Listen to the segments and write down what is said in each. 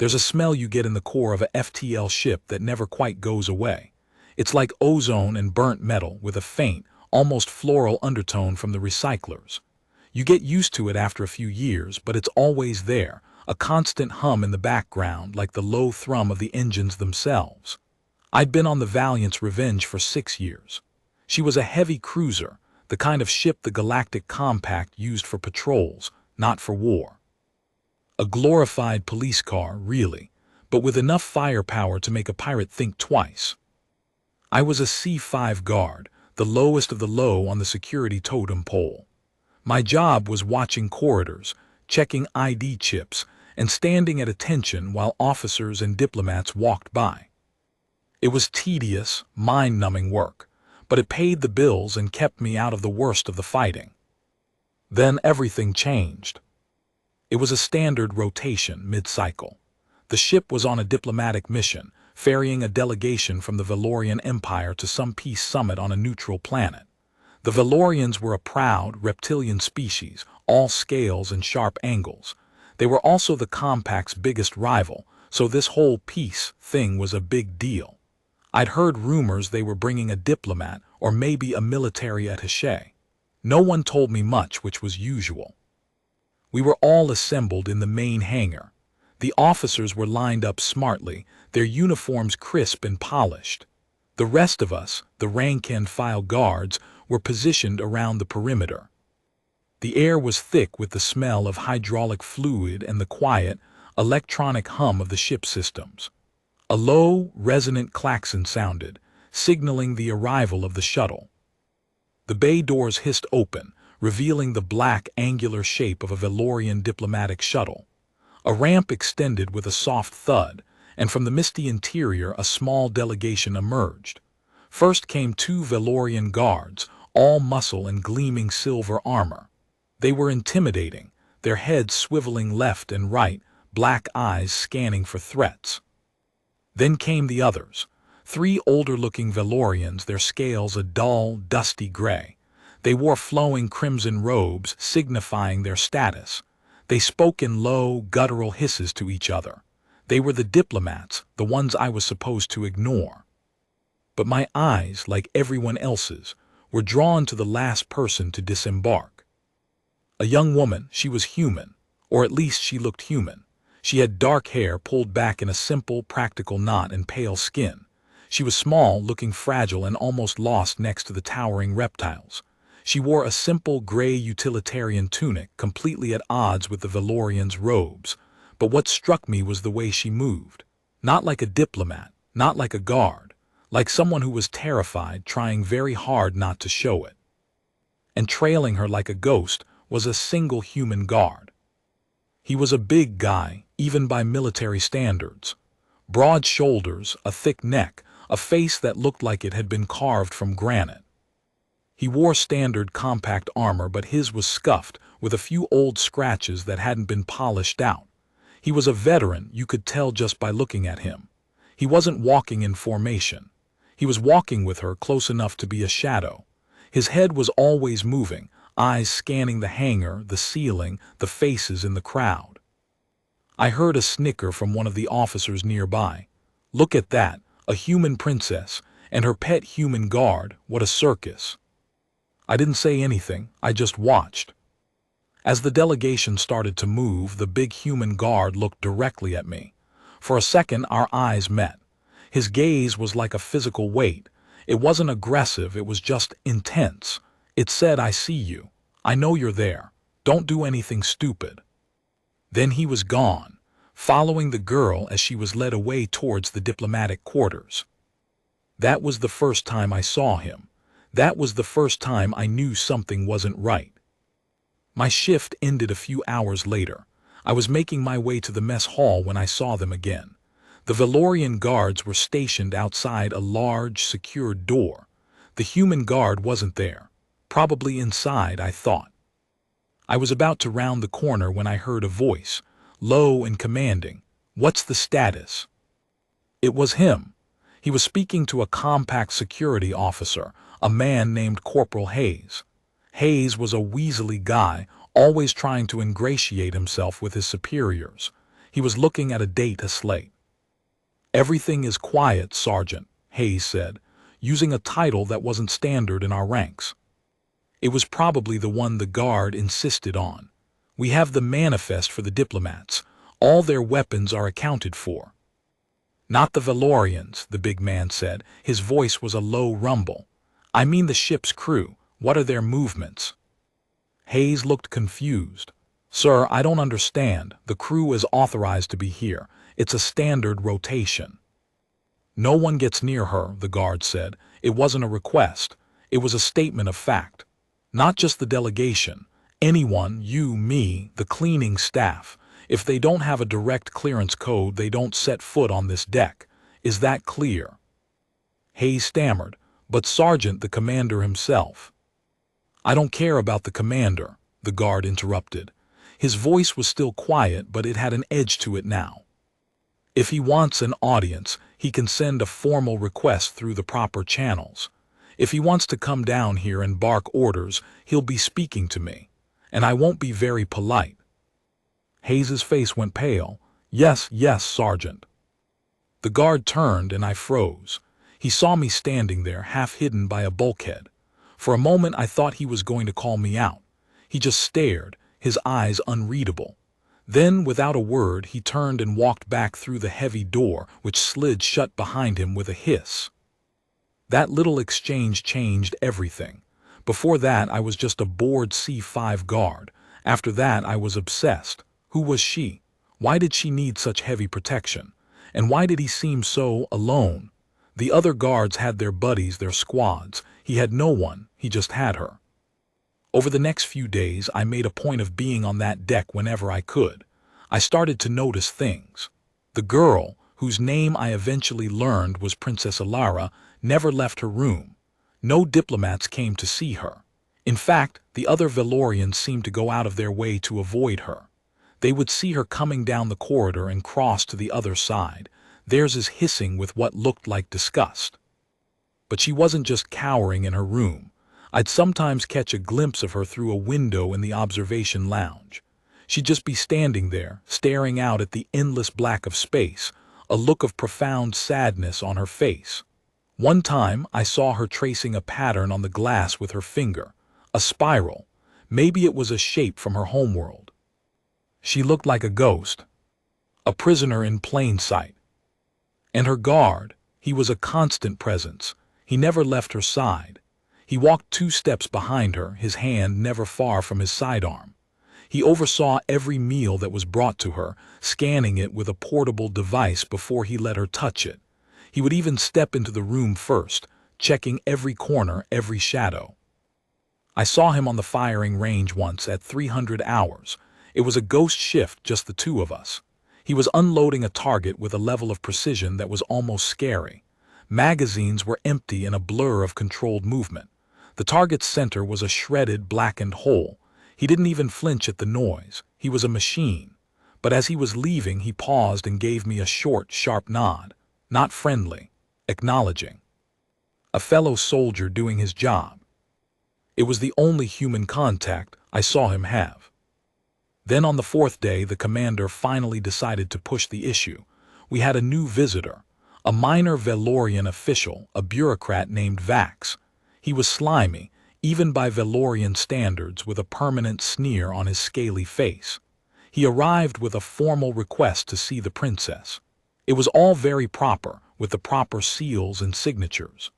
There's a smell you get in the core of a FTL ship that never quite goes away. It's like ozone and burnt metal with a faint, almost floral undertone from the recyclers. You get used to it after a few years, but it's always there, a constant hum in the background like the low thrum of the engines themselves. I'd been on the Valiant's Revenge for 6 years. She was a heavy cruiser, the kind of ship the Galactic Compact used for patrols, not for war. A glorified police car, really, but with enough firepower to make a pirate think twice. I was a C5 guard, the lowest of the low on the security totem pole. My job was watching corridors, checking ID chips, and standing at attention while officers and diplomats walked by. It was tedious, mind-numbing work, but it paid the bills and kept me out of the worst of the fighting. Then everything changed. It was a standard rotation mid-cycle. The ship was on a diplomatic mission, ferrying a delegation from the Valorian Empire to some peace summit on a neutral planet. The Valorians were a proud, reptilian species, all scales and sharp angles. They were also the Compact's biggest rival, so this whole peace thing was a big deal. I'd heard rumors they were bringing a diplomat or maybe a military attaché. No one told me much, which was usual. We were all assembled in the main hangar. The officers were lined up smartly, their uniforms crisp and polished. The rest of us, the rank-and-file guards, were positioned around the perimeter. The air was thick with the smell of hydraulic fluid and the quiet, electronic hum of the ship systems. A low, resonant klaxon sounded, signaling the arrival of the shuttle. The bay doors hissed open, revealing the black, angular shape of a Valorian diplomatic shuttle. A ramp extended with a soft thud, and from the misty interior a small delegation emerged. First came 2 Valorian guards, all muscle and gleaming silver armor. They were intimidating, their heads swiveling left and right, black eyes scanning for threats. Then came the others, 3 older-looking Valorians, their scales a dull, dusty gray. They wore flowing crimson robes, signifying their status. They spoke in low, guttural hisses to each other. They were the diplomats, the ones I was supposed to ignore. But my eyes, like everyone else's, were drawn to the last person to disembark. A young woman, she was human, or at least she looked human. She had dark hair pulled back in a simple, practical knot and pale skin. She was small, looking fragile and almost lost next to the towering reptiles. She wore a simple gray utilitarian tunic, completely at odds with the Valorians' robes. But what struck me was the way she moved. Not like a diplomat, not like a guard, like someone who was terrified, trying very hard not to show it. And trailing her like a ghost was a single human guard. He was a big guy, even by military standards. Broad shoulders, a thick neck, a face that looked like it had been carved from granite. He wore standard compact armor, but his was scuffed, with a few old scratches that hadn't been polished out. He was a veteran, you could tell just by looking at him. He wasn't walking in formation. He was walking with her, close enough to be a shadow. His head was always moving, eyes scanning the hangar, the ceiling, the faces in the crowd. I heard a snicker from one of the officers nearby. Look at that, a human princess, and her pet human guard, what a circus. I didn't say anything, I just watched. As the delegation started to move, the big human guard looked directly at me. For a second, our eyes met. His gaze was like a physical weight. It wasn't aggressive, it was just intense. It said, "I see you. I know you're there. Don't do anything stupid." Then he was gone, following the girl as she was led away towards the diplomatic quarters. That was the first time I saw him. That was the first time I knew something wasn't right. My shift ended a few hours later. I was making my way to the mess hall when I saw them again. The Valorian guards were stationed outside a large, secured door. The human guard wasn't there. Probably inside, I thought. I was about to round the corner when I heard a voice, low and commanding. "What's the status?" It was him. He was speaking to a compact security officer, a man named Corporal Hayes. Hayes was a weaselly guy, always trying to ingratiate himself with his superiors. He was looking at a data slate. "Everything is quiet, Sergeant," Hayes said, using a title that wasn't standard in our ranks. It was probably the one the guard insisted on. "We have the manifest for the diplomats. All their weapons are accounted for." "Not the Valorians," the big man said. His voice was a low rumble. "I mean the ship's crew. What are their movements?" Hayes looked confused. "Sir, I don't understand. The crew is authorized to be here. It's a standard rotation." "No one gets near her," the guard said. "It wasn't a request. It was a statement of fact. Not just the delegation. Anyone, you, me, the cleaning staff. If they don't have a direct clearance code, they don't set foot on this deck. Is that clear?" Hayes stammered. "But Sergeant, the commander himself." "I don't care about the commander," the guard interrupted. His voice was still quiet, but it had an edge to it now. "If he wants an audience, he can send a formal request through the proper channels. If he wants to come down here and bark orders, he'll be speaking to me. And I won't be very polite." Hayes's face went pale. "Yes, yes, Sergeant." The guard turned and I froze. He saw me standing there, half hidden by a bulkhead. For a moment I thought he was going to call me out. He just stared, his eyes unreadable. Then, without a word, he turned and walked back through the heavy door, which slid shut behind him with a hiss. That little exchange changed everything. Before that, I was just a bored C5 guard. After that, I was obsessed. Who was she? Why did she need such heavy protection? And why did he seem so alone? The other guards had their buddies, their squads. He had no one. He just had her. Over the next few days, I made a point of being on that deck whenever I could. I started to notice things. The girl, whose name I eventually learned was Princess Alara, never left her room. No diplomats came to see her. In fact, the other Valorians seemed to go out of their way to avoid her. They would see her coming down the corridor and cross to the other side. Theirs is hissing with what looked like disgust. But she wasn't just cowering in her room. I'd sometimes catch a glimpse of her through a window in the observation lounge. She'd just be standing there, staring out at the endless black of space, a look of profound sadness on her face. One time, I saw her tracing a pattern on the glass with her finger, a spiral. Maybe it was a shape from her homeworld. She looked like a ghost, a prisoner in plain sight. And her guard, he was a constant presence. He never left her side. He walked 2 steps behind her, his hand never far from his sidearm. He oversaw every meal that was brought to her, scanning it with a portable device before he let her touch it. He would even step into the room first, checking every corner, every shadow. I saw him on the firing range once at 300 hours. It was a ghost shift, just the 2 of us. He was unloading a target with a level of precision that was almost scary. Magazines were empty in a blur of controlled movement. The target's center was a shredded, blackened hole. He didn't even flinch at the noise. He was a machine. But as he was leaving, he paused and gave me a short, sharp nod. Not friendly, acknowledging. A fellow soldier doing his job. It was the only human contact I saw him have. Then on the 4th day, the commander finally decided to push the issue. We had a new visitor, a minor Valorian official, a bureaucrat named Vax. He was slimy, even by Valorian standards, with a permanent sneer on his scaly face. He arrived with a formal request to see the princess. It was all very proper, with the proper seals and signatures.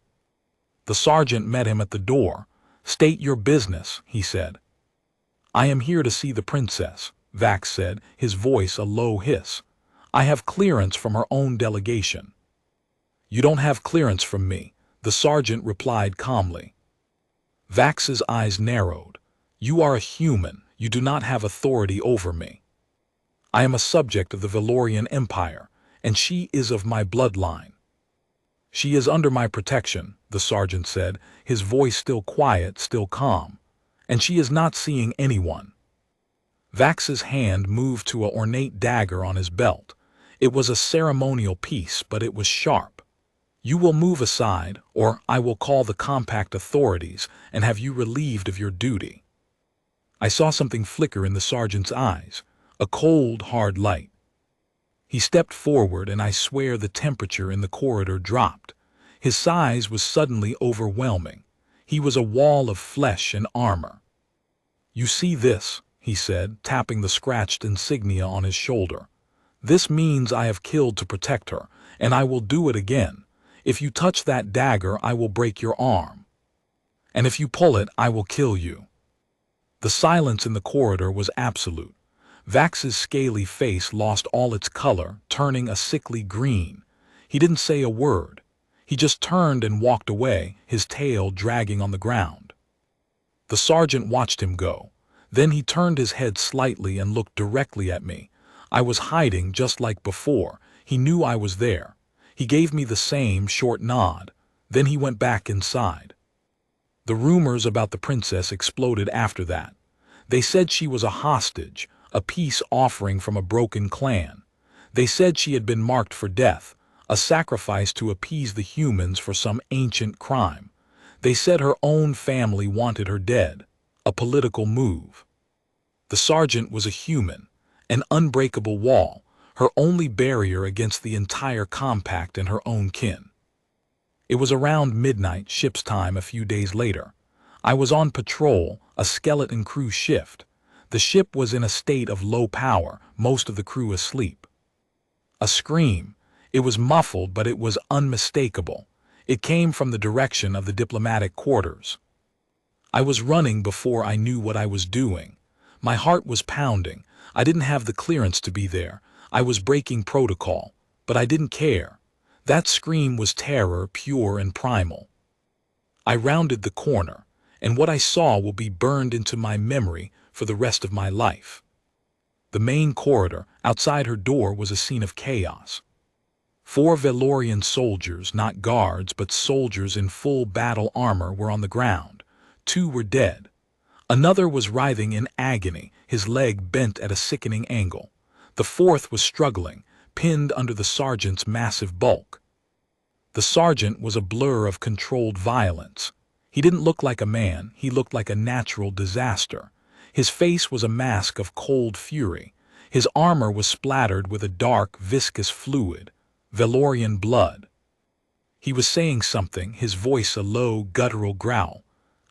The sergeant met him at the door. "State your business," he said. "I am here to see the princess," Vax said, his voice a low hiss. "I have clearance from her own delegation." "You don't have clearance from me," the sergeant replied calmly. Vax's eyes narrowed. "You are a human. You do not have authority over me. I am a subject of the Valorian Empire, and she is of my bloodline." "She is under my protection," the sergeant said, his voice still quiet, still calm. "And she is not seeing anyone." Vax's hand moved to an ornate dagger on his belt. It was a ceremonial piece, but it was sharp. "You will move aside, or I will call the compact authorities and have you relieved of your duty." I saw something flicker in the sergeant's eyes, a cold, hard light. He stepped forward, and I swear the temperature in the corridor dropped. His size was suddenly overwhelming. He was a wall of flesh and armor. "You see this," he said, tapping the scratched insignia on his shoulder. "This means I have killed to protect her, and I will do it again. If you touch that dagger, I will break your arm. And if you pull it, I will kill you." The silence in the corridor was absolute. Vax's scaly face lost all its color, turning a sickly green. He didn't say a word. He just turned and walked away, his tail dragging on the ground. The sergeant watched him go. Then he turned his head slightly and looked directly at me. I was hiding just like before. He knew I was there. He gave me the same short nod. Then he went back inside. The rumors about the princess exploded after that. They said she was a hostage, a peace offering from a broken clan. They said she had been marked for death, a sacrifice to appease the humans for some ancient crime. They said her own family wanted her dead, a political move. The sergeant was a human, an unbreakable wall, her only barrier against the entire compact and her own kin. It was around midnight ship's time a few days later. I was on patrol, a skeleton crew shift. The ship was in a state of low power, most of the crew asleep. A scream. It was muffled, but it was unmistakable. It came from the direction of the diplomatic quarters. I was running before I knew what I was doing. My heart was pounding. I didn't have the clearance to be there. I was breaking protocol, but I didn't care. That scream was terror, pure and primal. I rounded the corner, and what I saw will be burned into my memory for the rest of my life. The main corridor, outside her door, was a scene of chaos. 4 Valorian soldiers, not guards, but soldiers in full battle armor, were on the ground. 2 were dead. Another was writhing in agony, his leg bent at a sickening angle. The 4th was struggling, pinned under the sergeant's massive bulk. The sergeant was a blur of controlled violence. He didn't look like a man, he looked like a natural disaster. His face was a mask of cold fury. His armor was splattered with a dark, viscous fluid, Valorian blood. He was saying something, his voice a low, guttural growl.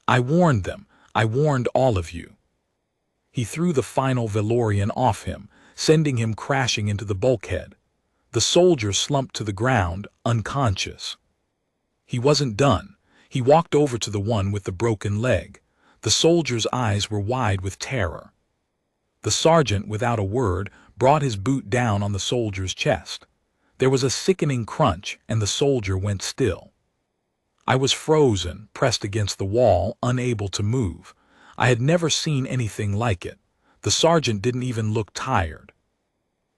"I warned them. I warned all of you." He threw the final Valorian off him, sending him crashing into the bulkhead. The soldier slumped to the ground, unconscious. He wasn't done. He walked over to the one with the broken leg. The soldier's eyes were wide with terror. The sergeant, without a word, brought his boot down on the soldier's chest. There was a sickening crunch, and the soldier went still. I was frozen, pressed against the wall, unable to move. I had never seen anything like it. The sergeant didn't even look tired.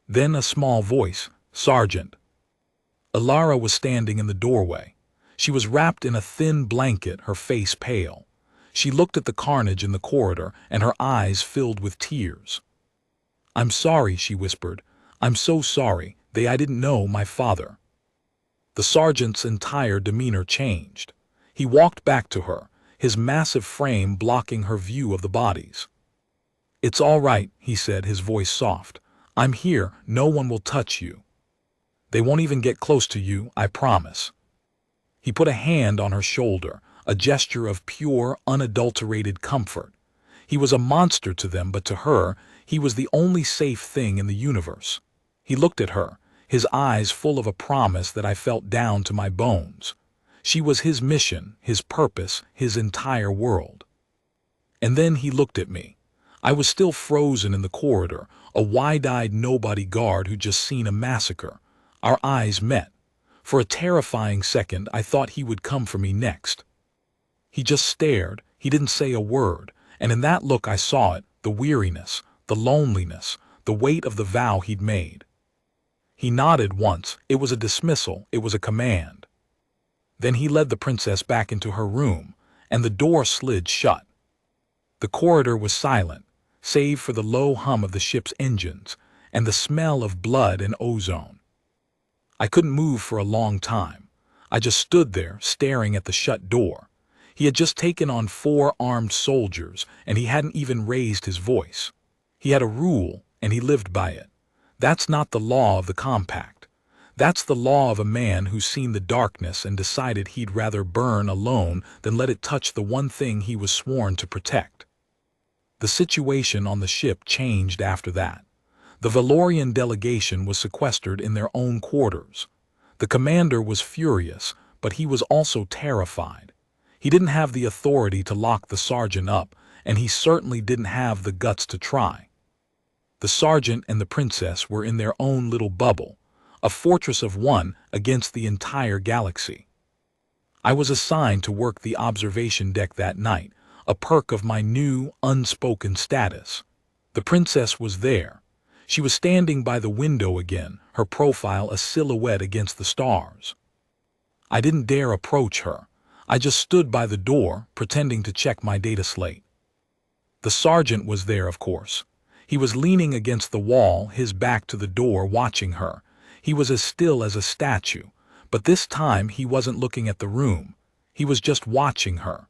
Then a small voice, "Sergeant." Alara was standing in the doorway. She was wrapped in a thin blanket, her face pale. She looked at the carnage in the corridor, and her eyes filled with tears. "I'm sorry," she whispered. "I'm so sorry. I didn't know my father." The sergeant's entire demeanor changed. He walked back to her, his massive frame blocking her view of the bodies. "It's all right," he said, his voice soft. "I'm here. No one will touch you. They won't even get close to you, I promise." He put a hand on her shoulder, a gesture of pure, unadulterated comfort. He was a monster to them, but to her, he was the only safe thing in the universe. He looked at her, his eyes full of a promise that I felt down to my bones. She was his mission, his purpose, his entire world. And then he looked at me. I was still frozen in the corridor, a wide-eyed nobody guard who'd just seen a massacre. Our eyes met. For a terrifying second, I thought he would come for me next. He just stared, he didn't say a word, and in that look I saw it, the weariness, the loneliness, the weight of the vow he'd made. He nodded once. It was a dismissal, it was a command. Then he led the princess back into her room, and the door slid shut. The corridor was silent, save for the low hum of the ship's engines, and the smell of blood and ozone. I couldn't move for a long time. I just stood there, staring at the shut door. He had just taken on 4 armed soldiers, and he hadn't even raised his voice. He had a rule, and he lived by it. That's not the law of the compact. That's the law of a man who's seen the darkness and decided he'd rather burn alone than let it touch the one thing he was sworn to protect. The situation on the ship changed after that. The Valorian delegation was sequestered in their own quarters. The commander was furious, but he was also terrified. He didn't have the authority to lock the sergeant up, and he certainly didn't have the guts to try. The sergeant and the princess were in their own little bubble, a fortress of one against the entire galaxy. I was assigned to work the observation deck that night, a perk of my new, unspoken status. The princess was there. She was standing by the window again, her profile a silhouette against the stars. I didn't dare approach her. I just stood by the door, pretending to check my data slate. The sergeant was there, of course. He was leaning against the wall, his back to the door, watching her. He was as still as a statue, but this time he wasn't looking at the room. He was just watching her.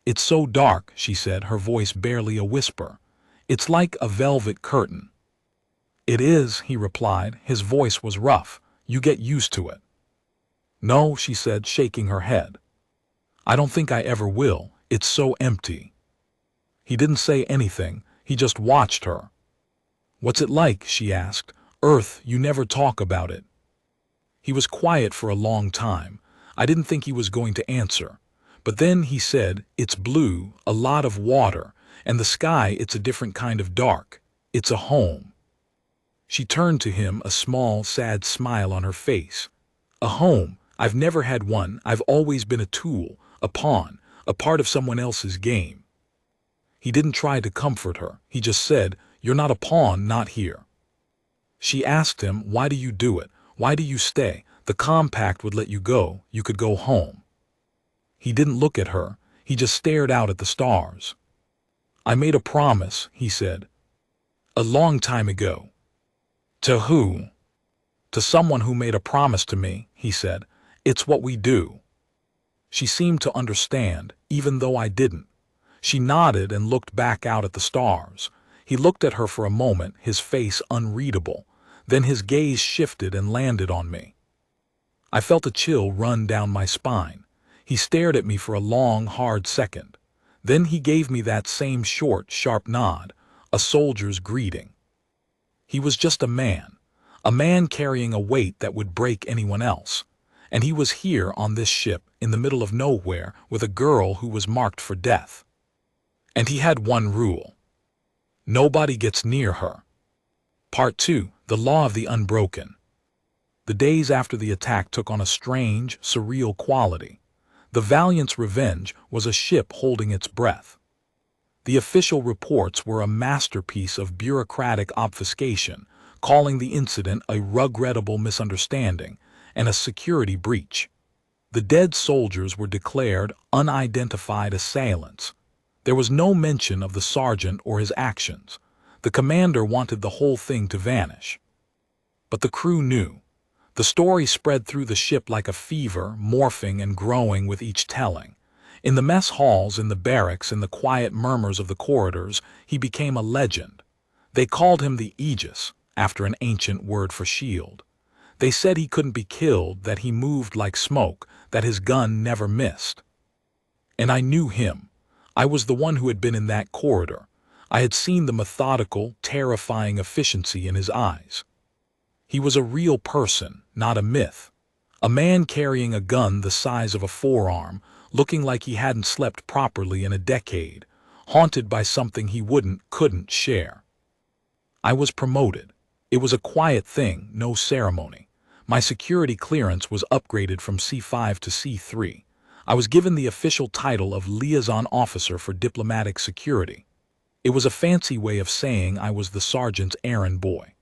"It's so dark," she said, her voice barely a whisper. "It's like a velvet curtain." "It is," he replied. His voice was rough. "You get used to it." "No," she said, shaking her head. "I don't think I ever will. It's so empty." He didn't say anything. He just watched her. "What's it like?" she asked. "Earth, you never talk about it." He was quiet for a long time. I didn't think he was going to answer. But then he said, "It's blue, a lot of water, and the sky, it's a different kind of dark. It's a home." She turned to him, a small, sad smile on her face. "A home? I've never had one. I've always been a tool, a pawn, a part of someone else's game." He didn't try to comfort her. He just said, "You're not a pawn, not here." She asked him, "Why do you do it? Why do you stay? The compact would let you go. You could go home." He didn't look at her. He just stared out at the stars. "I made a promise," he said. "A long time ago." "To who?" "To someone who made a promise to me," he said. "It's what we do." She seemed to understand, even though I didn't. She nodded and looked back out at the stars. He looked at her for a moment, his face unreadable. Then his gaze shifted and landed on me. I felt a chill run down my spine. He stared at me for a long, hard second. Then he gave me that same short, sharp nod, a soldier's greeting. He was just a man carrying a weight that would break anyone else. And he was here on this ship, in the middle of nowhere, with a girl who was marked for death. And he had one rule. Nobody gets near her. Part 2. The Law of the Unbroken. The days after the attack took on a strange, surreal quality. The Valiant's revenge was a ship holding its breath. The official reports were a masterpiece of bureaucratic obfuscation, calling the incident a regrettable misunderstanding and a security breach. The dead soldiers were declared unidentified assailants. There was no mention of the sergeant or his actions. The commander wanted the whole thing to vanish. But the crew knew. The story spread through the ship like a fever, morphing and growing with each telling. In the mess halls, in the barracks, in the quiet murmurs of the corridors, he became a legend. They called him the Aegis, after an ancient word for shield. They said he couldn't be killed, that he moved like smoke, that his gun never missed. And I knew him. I was the one who had been in that corridor. I had seen the methodical, terrifying efficiency in his eyes. He was a real person, not a myth. A man carrying a gun the size of a forearm, looking like he hadn't slept properly in a decade, haunted by something he couldn't share. I was promoted. It was a quiet thing, no ceremony. My security clearance was upgraded from C5 to C3. I was given the official title of Liaison Officer for Diplomatic Security. It was a fancy way of saying I was the sergeant's errand boy.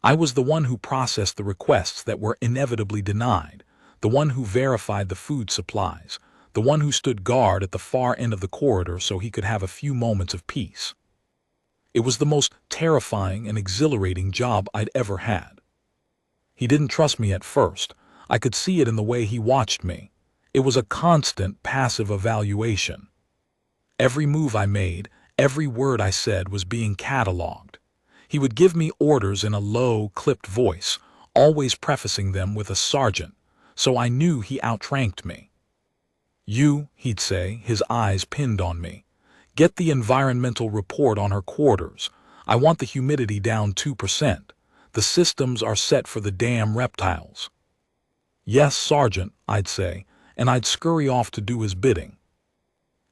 I was the one who processed the requests that were inevitably denied, the one who verified the food supplies, the one who stood guard at the far end of the corridor so he could have a few moments of peace. It was the most terrifying and exhilarating job I'd ever had. He didn't trust me at first. I could see it in the way he watched me. It was a constant, passive evaluation. Every move I made, every word I said was being catalogued. He would give me orders in a low, clipped voice, always prefacing them with a sergeant, so I knew he outranked me. "You," he'd say, his eyes pinned on me, "get the environmental report on her quarters. I want the humidity down 2%. The systems are set for the damn reptiles." "Yes, Sergeant," I'd say, and I'd scurry off to do his bidding.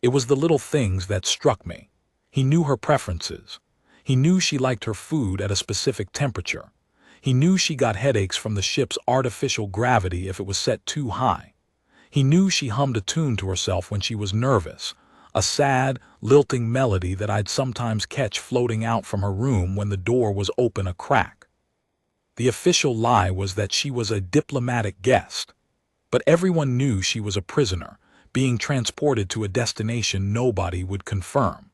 It was the little things that struck me. He knew her preferences. He knew she liked her food at a specific temperature. He knew she got headaches from the ship's artificial gravity if it was set too high. He knew she hummed a tune to herself when she was nervous, a sad, lilting melody that I'd sometimes catch floating out from her room when the door was open a crack. The official lie was that she was a diplomatic guest, but everyone knew she was a prisoner, being transported to a destination nobody would confirm.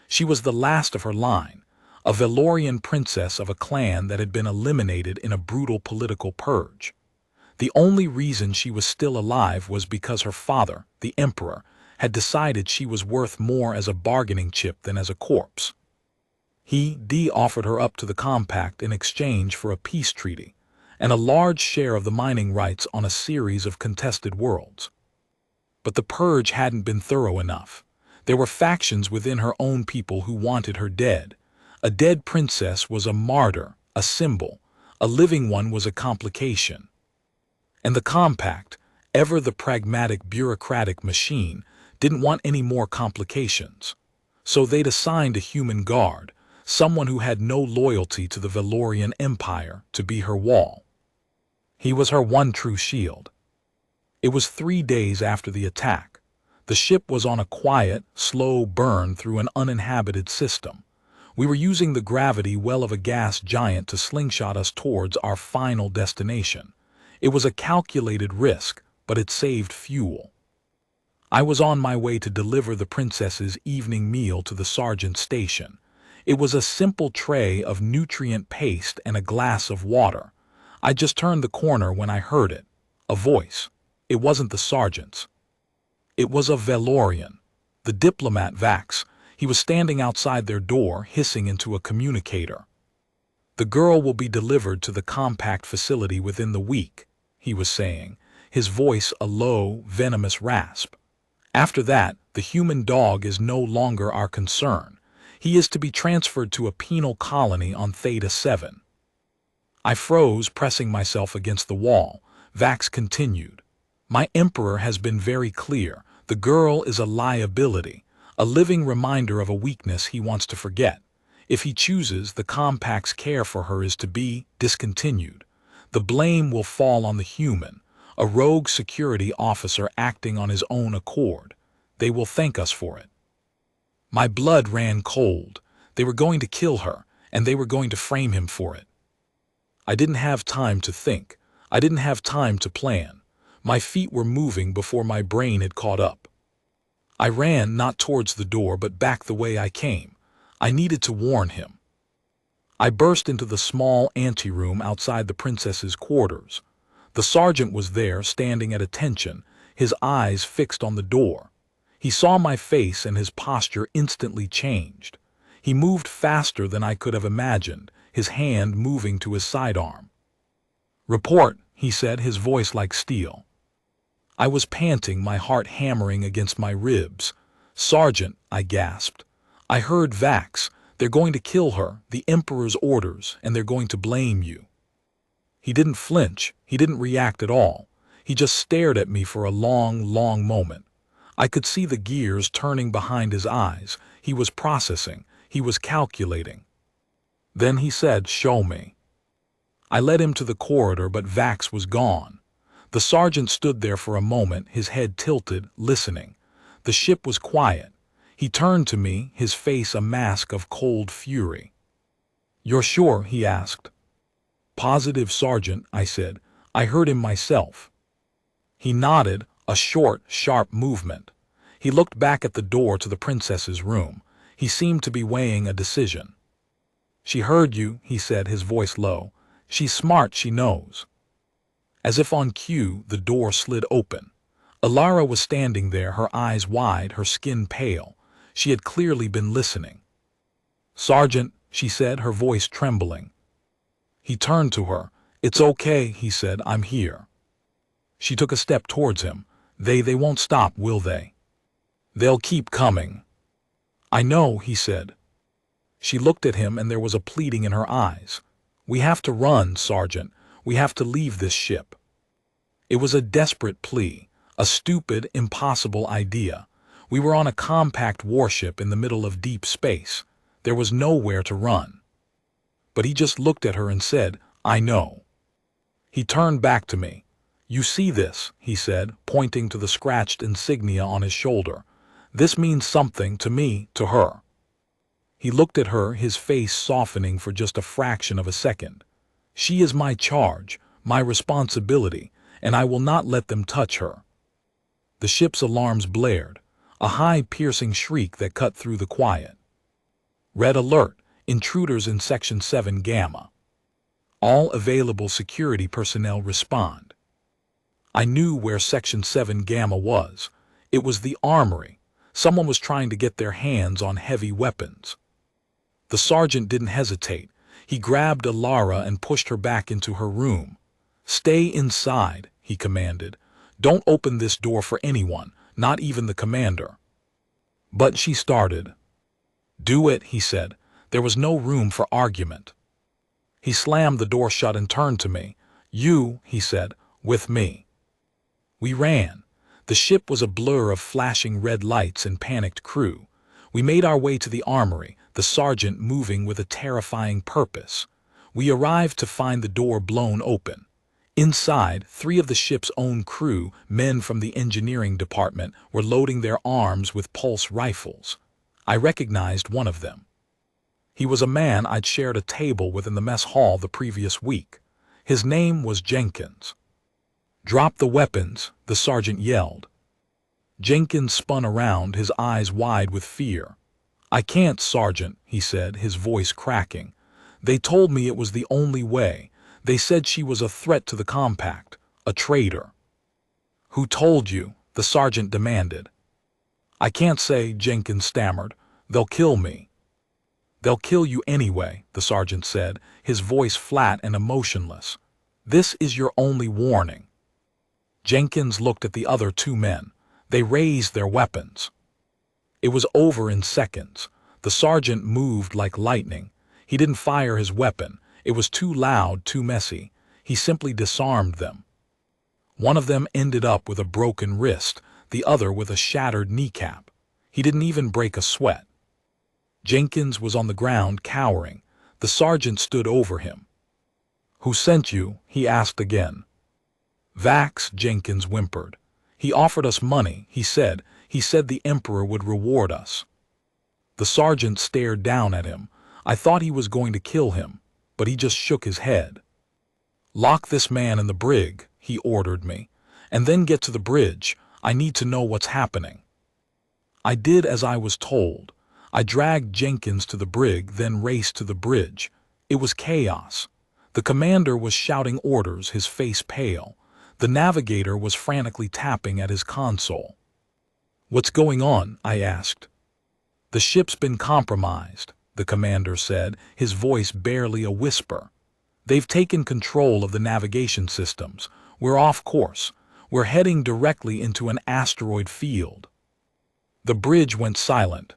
She was the last of her line, a Valorian princess of a clan that had been eliminated in a brutal political purge. The only reason she was still alive was because her father, the emperor, had decided she was worth more as a bargaining chip than as a corpse. He offered her up to the Compact in exchange for a peace treaty and a large share of the mining rights on a series of contested worlds. But the purge hadn't been thorough enough. There were factions within her own people who wanted her dead. A dead princess was a martyr, a symbol. A living one was a complication. And the Compact, ever the pragmatic bureaucratic machine, didn't want any more complications. So they'd assigned a human guard, someone who had no loyalty to the Valorian Empire, to be her wall. He was her one true shield. It was 3 days after the attack. The ship was on a quiet, slow burn through an uninhabited system. We were using the gravity well of a gas giant to slingshot us towards our final destination. It was a calculated risk, but it saved fuel. I was on my way to deliver the princess's evening meal to the sergeant's station. It was a simple tray of nutrient paste and a glass of water. I just turned the corner when I heard it. A voice. It wasn't the sergeant's. It was a Valorian. The diplomat Vax. He was standing outside their door, hissing into a communicator. "The girl will be delivered to the Compact facility within the week," he was saying, his voice a low, venomous rasp. "After that, the human dog is no longer our concern. He is to be transferred to a penal colony on Theta 7. I froze, pressing myself against the wall. Vax continued. "My emperor has been very clear. The girl is a liability, a living reminder of a weakness he wants to forget. If he chooses, the Compact's care for her is to be discontinued. The blame will fall on the human, a rogue security officer acting on his own accord. They will thank us for it." My blood ran cold. They were going to kill her, and they were going to frame him for it. I didn't have time to think. I didn't have time to plan. My feet were moving before my brain had caught up. I ran not towards the door but back the way I came. I needed to warn him. I burst into the small anteroom outside the princess's quarters. The sergeant was there, standing at attention, his eyes fixed on the door. He saw my face and his posture instantly changed. He moved faster than I could have imagined, his hand moving to his sidearm. "Report," he said, his voice like steel. I was panting, my heart hammering against my ribs. "Sergeant," I gasped. "I heard Vax. They're going to kill her, the Emperor's orders, and they're going to blame you." He didn't flinch. He didn't react at all. He just stared at me for a long, long moment. I could see the gears turning behind his eyes. He was processing. He was calculating. Then he said, "Show me." I led him to the corridor, but Vax was gone. The sergeant stood there for a moment, his head tilted, listening. The ship was quiet. He turned to me, his face a mask of cold fury. "You're sure?" he asked. "Positive, Sergeant," I said. "I heard him myself." He nodded, a short, sharp movement. He looked back at the door to the princess's room. He seemed to be weighing a decision. "She heard you," he said, his voice low. "She's smart, she knows." As if on cue, the door slid open. Alara was standing there, her eyes wide, her skin pale. She had clearly been listening. "Sergeant," she said, her voice trembling. He turned to her. It's okay, he said, I'm here. She took a step towards him. They won't stop, will they? They'll keep coming. I know, he said. She looked at him and there was a pleading in her eyes. We have to run, Sergeant. We have to leave this ship. It was a desperate plea, a stupid, impossible idea. We were on a compact warship in the middle of deep space. There was nowhere to run. But he just looked at her and said, I know. He turned back to me. You see this, he said, pointing to the scratched insignia on his shoulder. This means something to me, to her. He looked at her, his face softening for just a fraction of a second. She is my charge, my responsibility, and I will not let them touch her. The ship's alarms blared, a high piercing shriek that cut through the quiet. Red alert, intruders in Section 7 Gamma. All available security personnel respond. I knew where Section 7 Gamma was. It was the armory. Someone was trying to get their hands on heavy weapons. The sergeant didn't hesitate. He grabbed Alara and pushed her back into her room. Stay inside, he commanded. Don't open this door for anyone, not even the commander. But she started. Do it, he said. There was no room for argument. He slammed the door shut and turned to me. You, he said, with me. We ran. The ship was a blur of flashing red lights and panicked crew. We made our way to the armory, the sergeant moving with a terrifying purpose. We arrived to find the door blown open. Inside, 3 of the ship's own crew, men from the engineering department, were loading their arms with pulse rifles. I recognized one of them. He was a man I'd shared a table with in the mess hall the previous week. His name was Jenkins. Drop the weapons, the sergeant yelled. Jenkins spun around, his eyes wide with fear. I can't, Sergeant, he said, his voice cracking. They told me it was the only way. They said she was a threat to the compact, a traitor. Who told you? The sergeant demanded. I can't say, Jenkins stammered. They'll kill me. They'll kill you anyway, the sergeant said, his voice flat and emotionless. This is your only warning. Jenkins looked at the other 2 men. They raised their weapons. It was over in seconds. The sergeant moved like lightning. He didn't fire his weapon. It was too loud, too messy. He simply disarmed them. One of them ended up with a broken wrist, the other with a shattered kneecap. He didn't even break a sweat. Jenkins was on the ground, cowering. The sergeant stood over him. Who sent you? He asked again. Vax, Jenkins whimpered. He offered us money, he said. He said the Emperor would reward us. The sergeant stared down at him. I thought he was going to kill him, but he just shook his head. Lock this man in the brig, he ordered me, and then get to the bridge. I need to know what's happening. I did as I was told. I dragged Jenkins to the brig, then raced to the bridge. It was chaos. The commander was shouting orders, his face pale. The navigator was frantically tapping at his console. What's going on? I asked. The ship's been compromised, the commander said, his voice barely a whisper. They've taken control of the navigation systems. We're off course. We're heading directly into an asteroid field. The bridge went silent.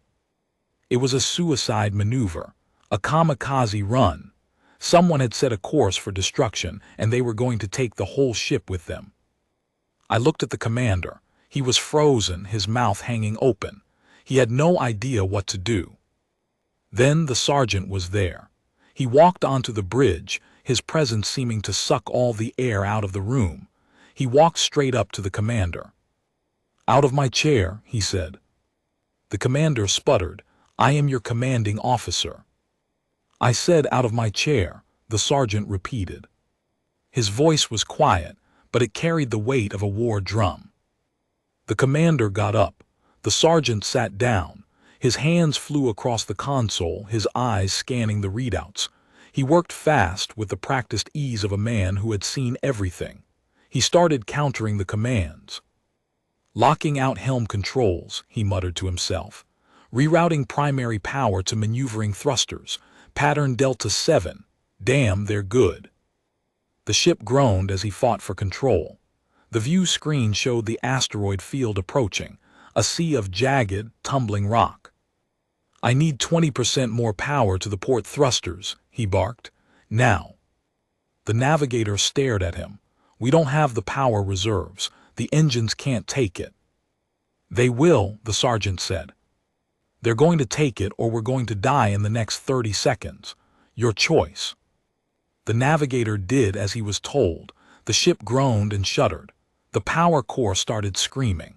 It was a suicide maneuver, a kamikaze run. Someone had set a course for destruction, and they were going to take the whole ship with them. I looked at the commander. He was frozen, his mouth hanging open. He had no idea what to do. Then the sergeant was there. He walked onto the bridge, his presence seeming to suck all the air out of the room. He walked straight up to the commander. Out of my chair, he said. The commander sputtered. I am your commanding officer. I said out of my chair, the sergeant repeated. His voice was quiet, but it carried the weight of a war drum. The commander got up. The sergeant sat down. His hands flew across the console, his eyes scanning the readouts. He worked fast with the practiced ease of a man who had seen everything. He started countering the commands. Locking out helm controls, he muttered to himself. Rerouting primary power to maneuvering thrusters. Pattern Delta 7. Damn, they're good. The ship groaned as he fought for control. The view screen showed the asteroid field approaching, a sea of jagged, tumbling rock. I need 20% more power to the port thrusters, he barked. Now. The navigator stared at him. We don't have the power reserves. The engines can't take it. They will, the sergeant said. They're going to take it or we're going to die in the next 30 seconds. Your choice. The navigator did as he was told. The ship groaned and shuddered. The power core started screaming.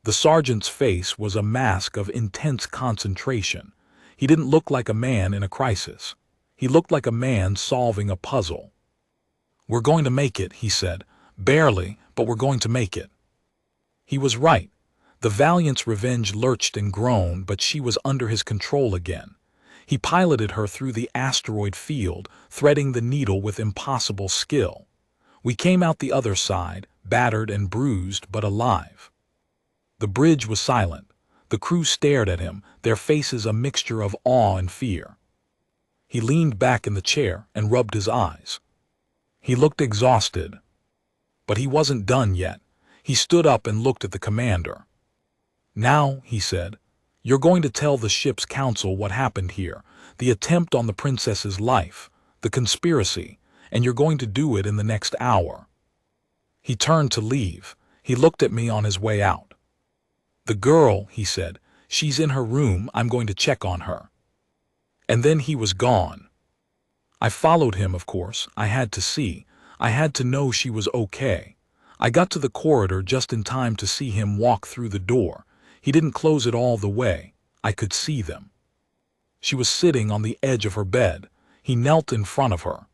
The sergeant's face was a mask of intense concentration. He didn't look like a man in a crisis. He looked like a man solving a puzzle. We're going to make it, he said. Barely, but we're going to make it. He was right. The Valiant's Revenge lurched and groaned, but she was under his control again. He piloted her through the asteroid field, threading the needle with impossible skill. We came out the other side, battered and bruised, but alive. The bridge was silent. The crew stared at him, their faces a mixture of awe and fear. He leaned back in the chair and rubbed his eyes. He looked exhausted. But he wasn't done yet. He stood up and looked at the commander. Now, he said, you're going to tell the ship's council what happened here, the attempt on the princess's life, the conspiracy, and you're going to do it in the next hour. He turned to leave. He looked at me on his way out. The girl, he said, she's in her room, I'm going to check on her. And then he was gone. I followed him, of course. I had to see. I had to know she was okay. I got to the corridor just in time to see him walk through the door. He didn't close it all the way. I could see them. She was sitting on the edge of her bed. He knelt in front of her.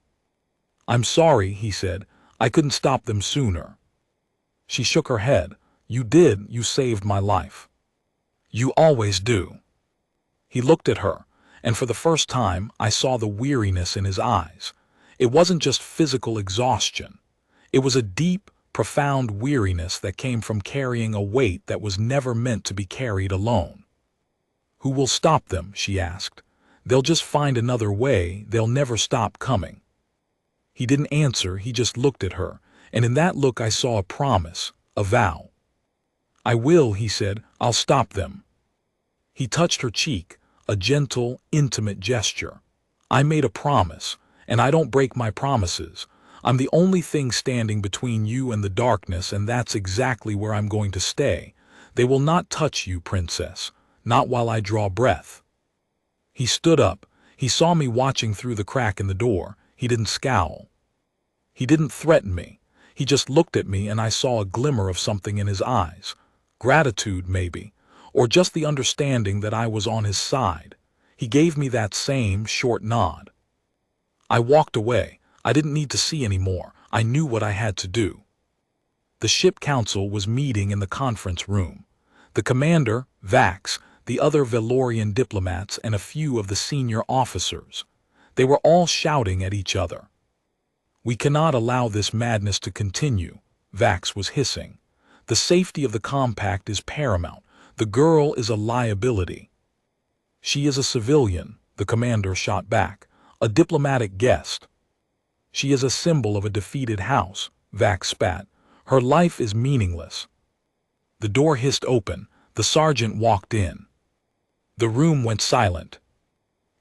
I'm sorry, he said. I couldn't stop them sooner. She shook her head. You did. You saved my life. You always do. He looked at her, and for the first time I saw the weariness in his eyes. It wasn't just physical exhaustion. It was a deep, profound weariness that came from carrying a weight that was never meant to be carried alone. Who will stop them? She asked. They'll just find another way. They'll never stop coming. He didn't answer. He just looked at her, and in that look I saw a promise, a vow. I will, he said. I'll stop them. He touched her cheek, a gentle, intimate gesture. I made a promise, and I don't break my promises. I'm the only thing standing between you and the darkness, and that's exactly where I'm going to stay. They will not touch you, princess, not while I draw breath. He stood up. He saw me watching through the crack in the door. He didn't scowl. He didn't threaten me. He just looked at me, and I saw a glimmer of something in his eyes. Gratitude, maybe, or just the understanding that I was on his side. He gave me that same short nod. I walked away. I didn't need to see any more. I knew what I had to do. The ship council was meeting in the conference room. The commander, Vax, the other Valorian diplomats, and a few of the senior officers. They were all shouting at each other. We cannot allow this madness to continue, Vax was hissing. The safety of the compact is paramount. The girl is a liability. She is a civilian, the commander shot back, a diplomatic guest. She is a symbol of a defeated house, Vax spat. Her life is meaningless. The door hissed open. The sergeant walked in. The room went silent.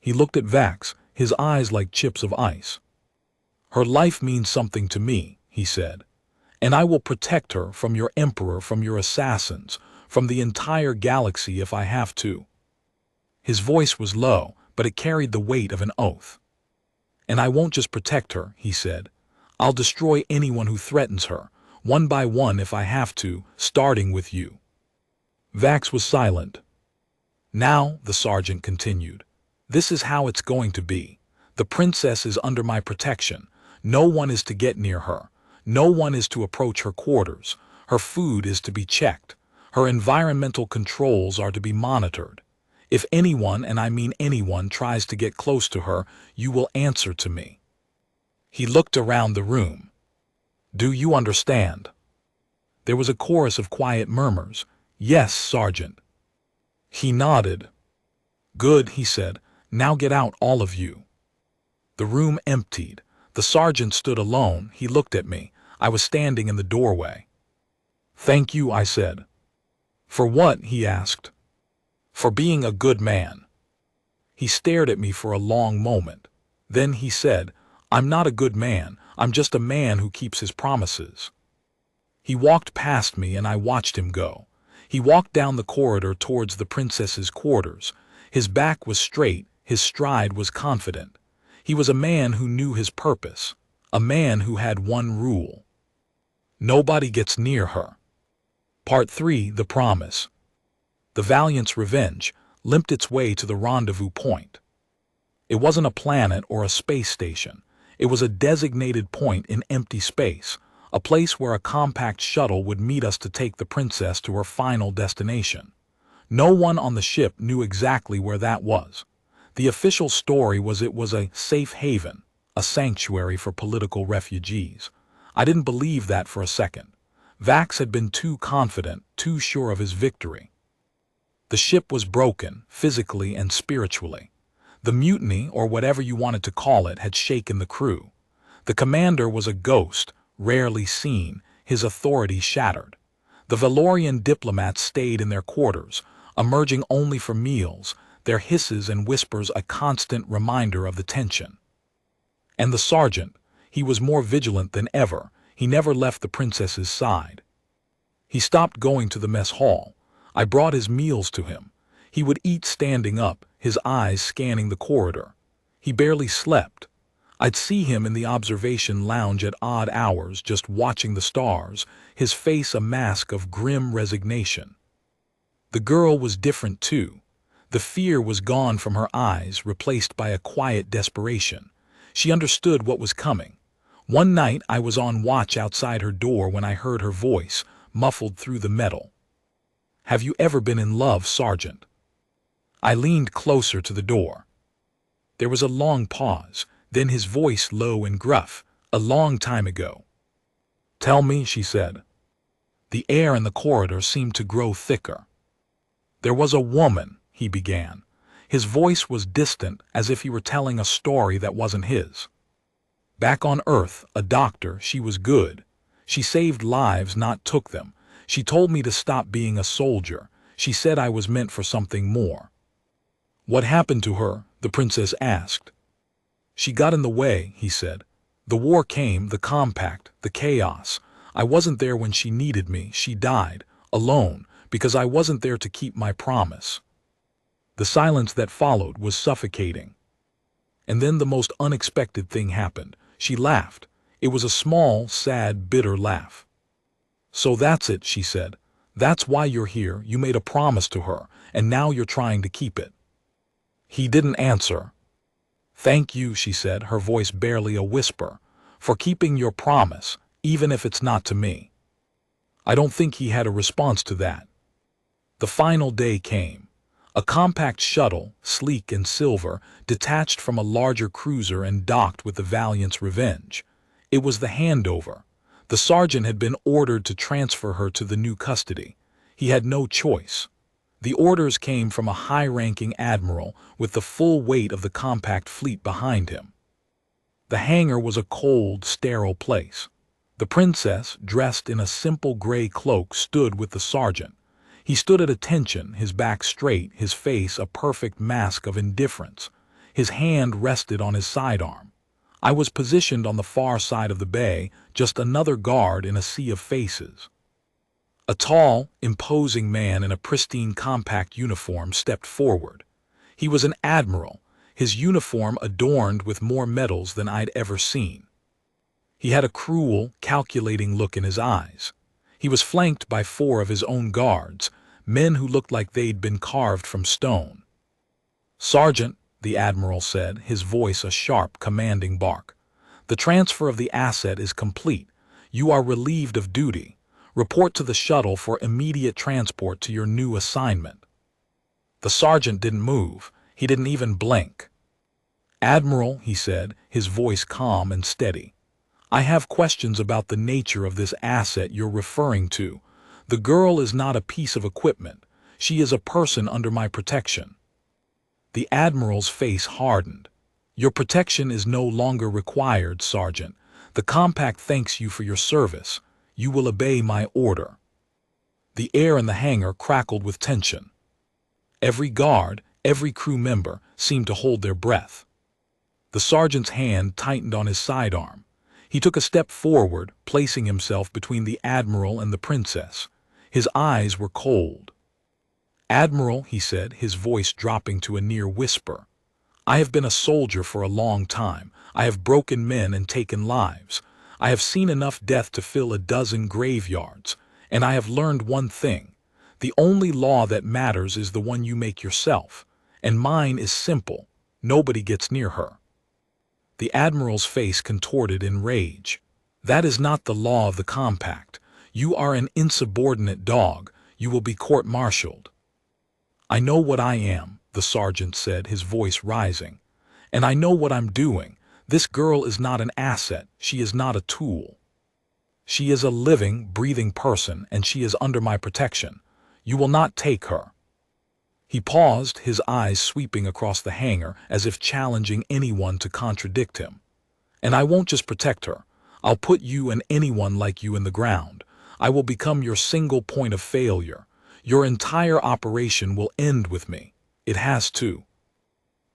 He looked at Vax, his eyes like chips of ice. Her life means something to me, he said, and I will protect her from your emperor, from your assassins, from the entire galaxy if I have to. His voice was low, but it carried the weight of an oath. And I won't just protect her, he said. I'll destroy anyone who threatens her, one by one if I have to, starting with you. Vax was silent. Now, the sergeant continued, this is how it's going to be. The princess is under my protection. No one is to get near her. No one is to approach her quarters. Her food is to be checked. Her environmental controls are to be monitored. If anyone, and I mean anyone, tries to get close to her, you will answer to me. He looked around the room. Do you understand? There was a chorus of quiet murmurs. Yes, Sergeant. He nodded. Good, he said. Now get out, all of you." The room emptied. The sergeant stood alone. He looked at me. I was standing in the doorway. "Thank you," I said. "For what?" he asked. "For being a good man." He stared at me for a long moment. Then he said, "I'm not a good man. I'm just a man who keeps his promises." He walked past me and I watched him go. He walked down the corridor towards the princess's quarters. His back was straight, his stride was confident. He was a man who knew his purpose, a man who had one rule. Nobody gets near her. Part 3, The Promise. The Valiant's revenge limped its way to the rendezvous point. It wasn't a planet or a space station. It was a designated point in empty space, a place where a compact shuttle would meet us to take the princess to her final destination. No one on the ship knew exactly where that was. The official story was it was a safe haven, a sanctuary for political refugees. I didn't believe that for a second. Vax had been too confident, too sure of his victory. The ship was broken, physically and spiritually. The mutiny, or whatever you wanted to call it, had shaken the crew. The commander was a ghost, rarely seen, his authority shattered. The Valorian diplomats stayed in their quarters, emerging only for meals, their hisses and whispers a constant reminder of the tension. And the sergeant, he was more vigilant than ever. He never left the princess's side. He stopped going to the mess hall. I brought his meals to him. He would eat standing up, his eyes scanning the corridor. He barely slept. I'd see him in the observation lounge at odd hours, just watching the stars, his face a mask of grim resignation. The girl was different too. The fear was gone from her eyes, replaced by a quiet desperation. She understood what was coming. One night I was on watch outside her door when I heard her voice, muffled through the metal. "Have you ever been in love, Sergeant?" I leaned closer to the door. There was a long pause, then his voice low and gruff. "A long time ago." "Tell me," she said. The air in the corridor seemed to grow thicker. "There was a woman," he began. His voice was distant, as if he were telling a story that wasn't his. "Back on Earth, a doctor, she was good. She saved lives, not took them. She told me to stop being a soldier. She said I was meant for something more." "What happened to her?" the princess asked. "She got in the way," he said. "The war came, the compact, the chaos. I wasn't there when she needed me. She died, alone, because I wasn't there to keep my promise." The silence that followed was suffocating. And then the most unexpected thing happened. She laughed. It was a small, sad, bitter laugh. "So that's it," she said. "That's why you're here. You made a promise to her, and now you're trying to keep it." He didn't answer. "Thank you," she said, her voice barely a whisper, "for keeping your promise, even if it's not to me." I don't think he had a response to that. The final day came. A compact shuttle, sleek and silver, detached from a larger cruiser and docked with the Valiant's Revenge. It was the handover. The sergeant had been ordered to transfer her to the new custody. He had no choice. The orders came from a high-ranking admiral with the full weight of the compact fleet behind him. The hangar was a cold, sterile place. The princess, dressed in a simple gray cloak, stood with the sergeant. He stood at attention, his back straight, his face a perfect mask of indifference. His hand rested on his sidearm. I was positioned on the far side of the bay, just another guard in a sea of faces. A tall, imposing man in a pristine compact uniform stepped forward. He was an admiral, his uniform adorned with more medals than I'd ever seen. He had a cruel, calculating look in his eyes. He was flanked by 4 of his own guards, men who looked like they'd been carved from stone. "Sergeant," the admiral said, his voice a sharp, commanding bark. "The transfer of the asset is complete. You are relieved of duty. Report to the shuttle for immediate transport to your new assignment." The sergeant didn't move. He didn't even blink. "Admiral," he said, his voice calm and steady, "I have questions about the nature of this asset you're referring to. The girl is not a piece of equipment. She is a person under my protection." The Admiral's face hardened. Your protection is no longer required, Sergeant. The compact thanks you for your service. You will obey my order. The air in the hangar crackled with tension. Every guard, every crew member seemed to hold their breath. The sergeant's hand tightened on his sidearm. He took a step forward, placing himself between the Admiral and the Princess. His eyes were cold. "Admiral," he said, his voice dropping to a near whisper, "I have been a soldier for a long time. I have broken men and taken lives. I have seen enough death to fill a dozen graveyards. And I have learned one thing. The only law that matters is the one you make yourself. And mine is simple. Nobody gets near her." The Admiral's face contorted in rage. "That is not the law of the compact. You are an insubordinate dog. You will be court-martialed." "I know what I am," the sergeant said, his voice rising. "And I know what I'm doing. This girl is not an asset. She is not a tool. She is a living, breathing person, and she is under my protection. You will not take her." He paused, his eyes sweeping across the hangar as if challenging anyone to contradict him. "And I won't just protect her. I'll put you and anyone like you in the ground. I will become your single point of failure. Your entire operation will end with me. It has to."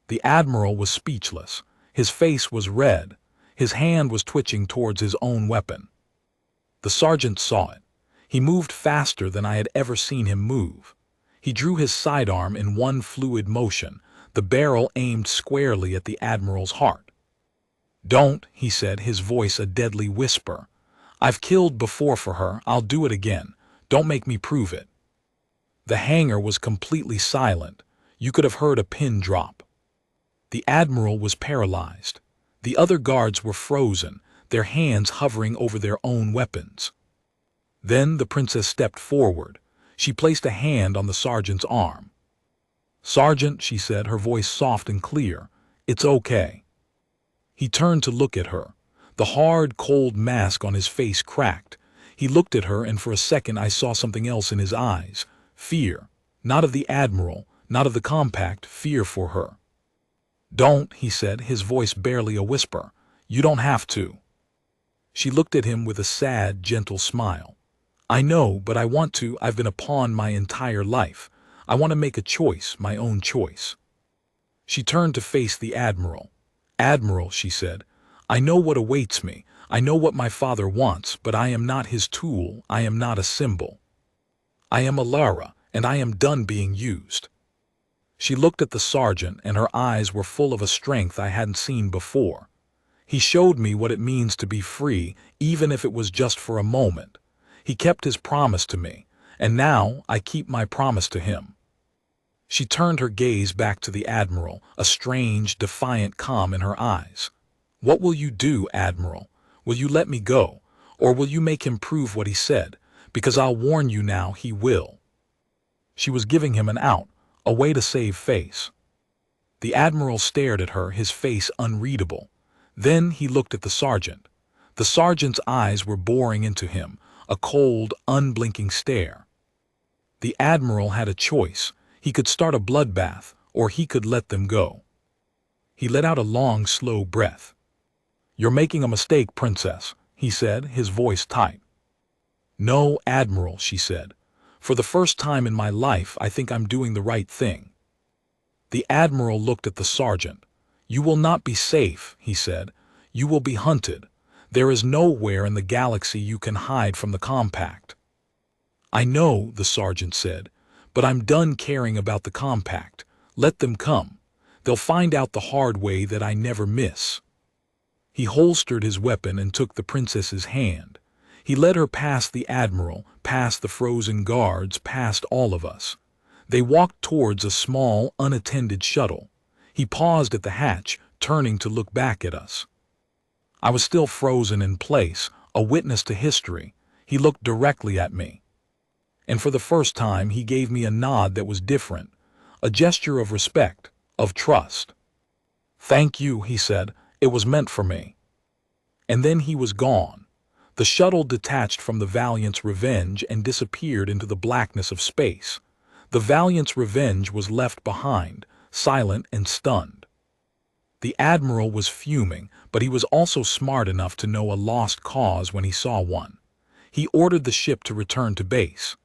The Admiral was speechless. His face was red. His hand was twitching towards his own weapon. The sergeant saw it. He moved faster than I had ever seen him move. He drew his sidearm in one fluid motion, the barrel aimed squarely at the Admiral's heart. "Don't," he said, his voice a deadly whisper. "I've killed before for her. I'll do it again. Don't make me prove it." The hangar was completely silent. You could have heard a pin drop. The Admiral was paralyzed. The other guards were frozen, their hands hovering over their own weapons. Then the Princess stepped forward. She placed a hand on the sergeant's arm. "Sergeant," she said, her voice soft and clear, "it's okay." He turned to look at her. The hard, cold mask on his face cracked. He looked at her, and for a second I saw something else in his eyes. Fear. Not of the Admiral, not of the compact, fear for her. "Don't," he said, his voice barely a whisper. "You don't have to." She looked at him with a sad, gentle smile. "I know, but I want to. I've been a pawn my entire life. I want to make a choice, my own choice." She turned to face the Admiral. "Admiral," she said, "I know what awaits me. I know what my father wants, but I am not his tool. I am not a symbol. I am Alara, and I am done being used." She looked at the sergeant, and her eyes were full of a strength I hadn't seen before. "He showed me what it means to be free, even if it was just for a moment. He kept his promise to me, and now I keep my promise to him." She turned her gaze back to the Admiral, a strange, defiant calm in her eyes. "What will you do, Admiral? Will you let me go, or will you make him prove what he said? Because I'll warn you now, he will." She was giving him an out, a way to save face. The Admiral stared at her, his face unreadable. Then he looked at the sergeant. The sergeant's eyes were boring into him, a cold, unblinking stare. The Admiral had a choice. He could start a bloodbath, or he could let them go. He let out a long, slow breath. "You're making a mistake, Princess," he said, his voice tight. "No, Admiral," she said. "For the first time in my life, I think I'm doing the right thing." The Admiral looked at the sergeant. "You will not be safe," he said. "You will be hunted. There is nowhere in the galaxy you can hide from the compact." "I know," the sergeant said, "but I'm done caring about the compact. Let them come. They'll find out the hard way that I never miss." He holstered his weapon and took the princess's hand. He led her past the Admiral, past the frozen guards, past all of us. They walked towards a small, unattended shuttle. He paused at the hatch, turning to look back at us. I was still frozen in place, a witness to history. He looked directly at me. And for the first time, he gave me a nod that was different, a gesture of respect, of trust. "Thank you," he said. "It was meant for me." And then he was gone. The shuttle detached from the Valiant's Revenge and disappeared into the blackness of space. The Valiant's Revenge was left behind, silent and stunned. The admiral was fuming, but he was also smart enough to know a lost cause when he saw one. He ordered the ship to return to base.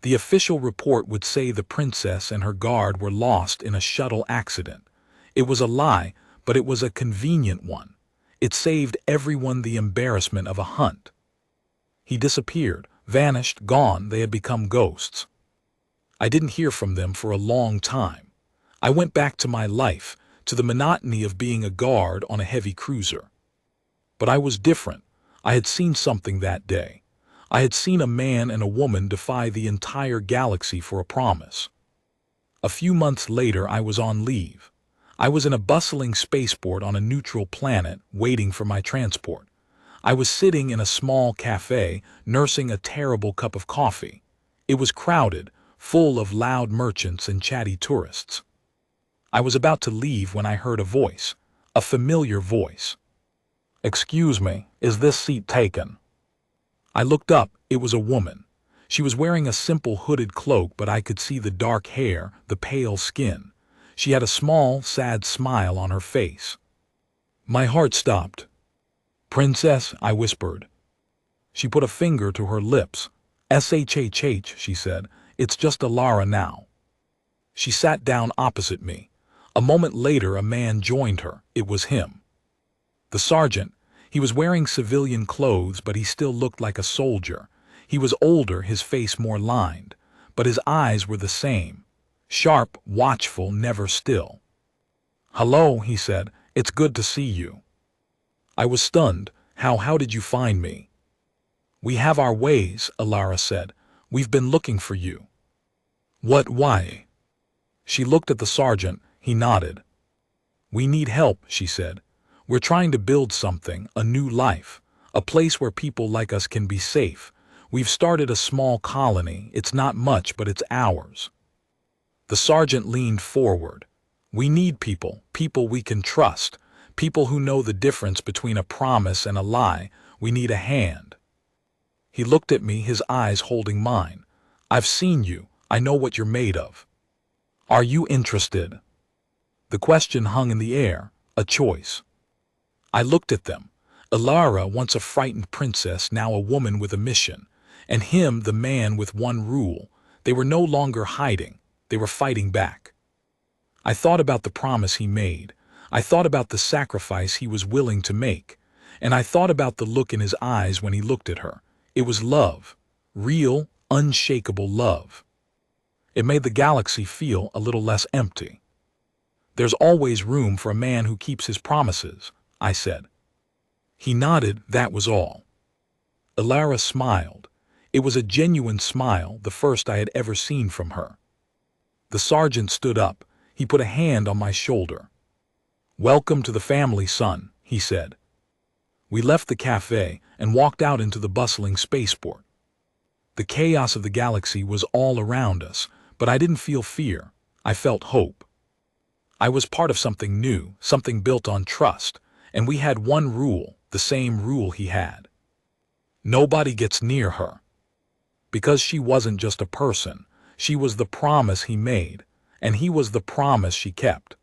The official report would say the princess and her guard were lost in a shuttle accident. It was a lie, but it was a convenient one. It saved everyone the embarrassment of a hunt. He disappeared, vanished, gone. They had become ghosts. I didn't hear from them for a long time. I went back to my life, to the monotony of being a guard on a heavy cruiser. But I was different. I had seen something that day. I had seen a man and a woman defy the entire galaxy for a promise. A few months later, I was on leave. I was in a bustling spaceport on a neutral planet, waiting for my transport. I was sitting in a small cafe, nursing a terrible cup of coffee. It was crowded, full of loud merchants and chatty tourists. I was about to leave when I heard a voice, a familiar voice. "Excuse me, is this seat taken?" I looked up. It was a woman. She was wearing a simple hooded cloak, but I could see the dark hair, the pale skin. She had a small, sad smile on her face. My heart stopped. "Princess," I whispered. She put a finger to her lips. "SHHH," she said. "It's just Alara now." She sat down opposite me. A moment later, a man joined her. It was him. The sergeant. He was wearing civilian clothes, but he still looked like a soldier. He was older, his face more lined, but his eyes were the same. Sharp, watchful, never still. "Hello," he said. "It's good to see you." I was stunned. How did you find me?" "We have our ways," Alara said. "We've been looking for you." Why?" She looked at the sergeant. He nodded. "We need help," she said. "We're trying to build something, a new life, a place where people like us can be safe. We've started a small colony. It's not much, but it's ours." The sergeant leaned forward. "We need people we can trust, people who know the difference between a promise and a lie. We need a hand." He looked at me, his eyes holding mine. "I've seen you. I know what you're made of. Are you interested?" The question hung in the air, a choice. I looked at them. Alara, once a frightened princess, now a woman with a mission. And him, the man with one rule. They were no longer hiding. They were fighting back. I thought about the promise he made. I thought about the sacrifice he was willing to make. And I thought about the look in his eyes when he looked at her. It was love. Real, unshakable love. It made the galaxy feel a little less empty. "There's always room for a man who keeps his promises," I said. He nodded. That was all. Alara smiled. It was a genuine smile, the first I had ever seen from her. The sergeant stood up. He put a hand on my shoulder. "Welcome to the family, son," he said. We left the cafe and walked out into the bustling spaceport. The chaos of the galaxy was all around us, but I didn't feel fear. I felt hope. I was part of something new, something built on trust, and we had one rule, the same rule he had. Nobody gets near her. Because she wasn't just a person, she was the promise he made, and he was the promise she kept.